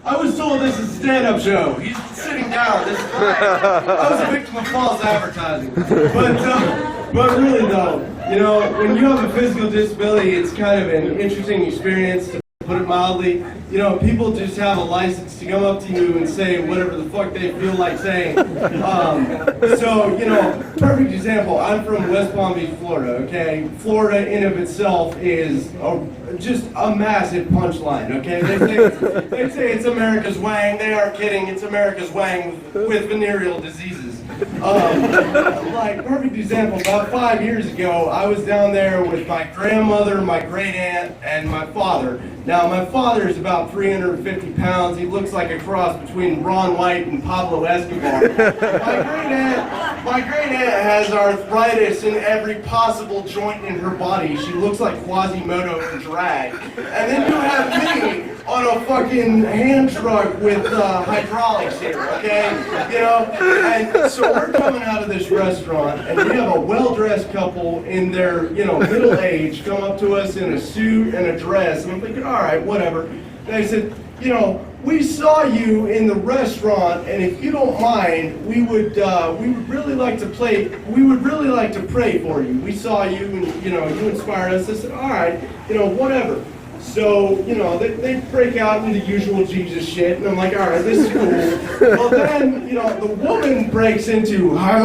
I was told this is a stand-up show. He's sitting down. This is great. I was a victim of false advertising. But really though, you know, when you have a physical disability, it's kind of an interesting experience, to put it mildly. You know, people just have a license to come up to you and say whatever the fuck they feel like saying. So, you know, perfect example, I'm from West Palm Beach, Florida, okay? Florida in of itself is just a massive punchline, okay? They say it's America's Wang. They are kidding. It's America's Wang with venereal diseases. Like, perfect example, about 5 years ago, I was down there with my grandmother, my great aunt, and my father. Now, my father is about 350 pounds. He looks like a cross between Ron White and Pablo Escobar. My great aunt has arthritis in every possible joint in her body. She looks like Quasimodo in drag. And then you have me on a fucking hand truck with hydraulics here, okay? You know? And so we're coming out of this restaurant, and we have a well-dressed couple in their, you know, middle age come up to us in a suit and a dress. And I'm thinking, all right, whatever. And they said, you know, we saw you in the restaurant, and if you don't mind, we would really like to pray for you. We saw you, and you know, you inspired us. I said, all right, you know, whatever. So, you know, they break out into the usual Jesus shit, and I'm like, all right, this is cool. Well, then, you know, the woman breaks into, and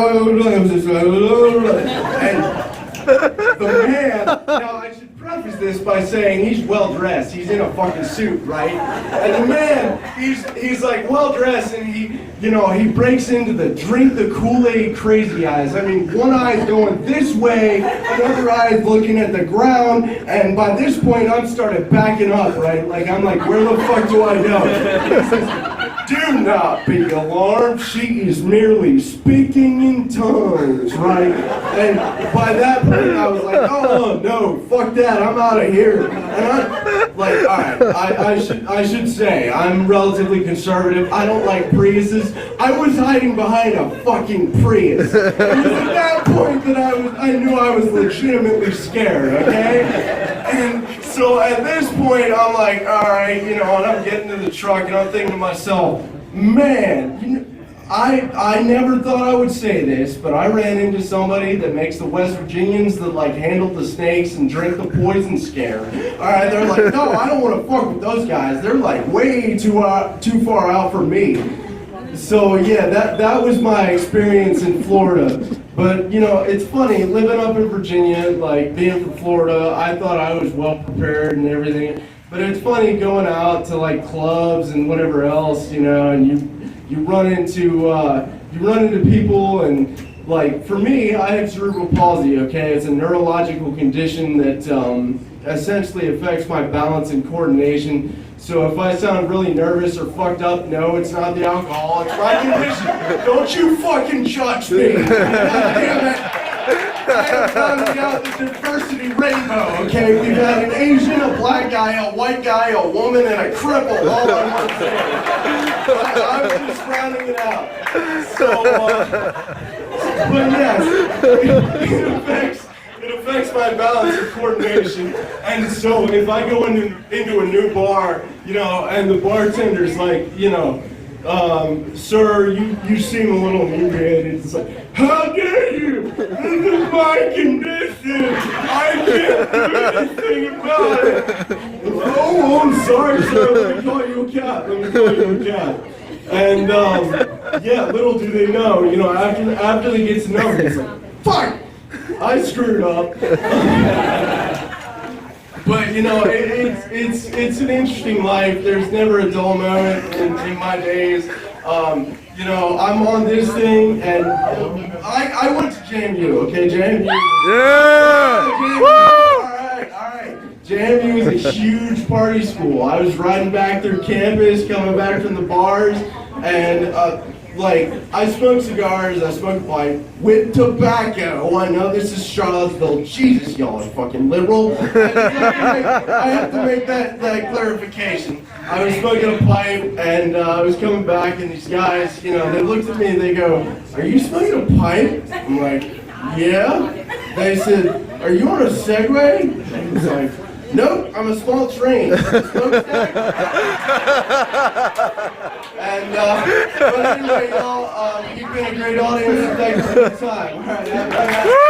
the man, now I should preface this by saying he's well dressed. He's in a fucking suit, right? And the man, he's like well dressed, and he breaks into the drink the Kool-Aid crazy eyes. I mean, one eye's going this way, another eye's looking at the ground, and by this point I'm started backing up, right? Like I'm like, where the fuck do I go? He says, do not be alarmed. She is merely speaking in tongues, right? And by that point, I was like, oh no, fuck that, I'm out of here. And I'm like, all right, I should say I'm relatively conservative. I don't like Priuses. I was hiding behind a fucking Prius. It was at that point that I knew I was legitimately scared, okay? And so at this point, I'm like, all right, you know, and I'm getting to the truck, and I'm thinking to myself, man, you know, I never thought I would say this, but I ran into somebody that makes the West Virginians that like handle the snakes and drink the poison scare. All right, they're like, no, I don't want to fuck with those guys. They're like way too far out for me. So yeah, that was my experience in Florida. But you know, it's funny living up in Virginia, like being from Florida. I thought I was well prepared and everything. But it's funny going out to like clubs and whatever else, you know, and you run into people, and like for me, I have cerebral palsy. Okay, it's a neurological condition that essentially affects my balance and coordination. So if I sound really nervous or fucked up, no, it's not the alcohol, it's my condition. Don't you fucking judge me. God damn it. I have found out the diversity rainbow, okay? We've had an Asian, a black guy, a white guy, a woman, and a cripple all on one thing. I'm just rounding it out. So, but yes, it affects my balance and coordination. And so if I go into a new bar, you know, and the bartender's like, you know, sir, you seem a little inebriated. It's like, how dare you? This is my condition. I can't do anything about it. Oh, I'm sorry, sir. Let me call you a cab. And yeah, little do they know, you know, after they get to know me, it's like, fuck, I screwed up. But you know, it's an interesting life. There's never a dull moment in my days. You know, I'm on this thing, and I went to JMU, okay, JMU. Yeah! JMU. All right. JMU is a huge party school. I was riding back through campus, coming back from the bars, and like, I smoke cigars, I smoke pipe with tobacco. Oh, I know this is Charlottesville. Jesus, y'all are fucking liberal. I have to make that clarification. I was smoking a pipe, and I was coming back, and these guys, you know, they looked at me and they go, are you smoking a pipe? I'm like, yeah. They said, are you on a Segway? I was like, Nope, I'm a small train. Smokestack. And, but anyway, y'all, you've been a great audience. Thanks for the time. All right, have a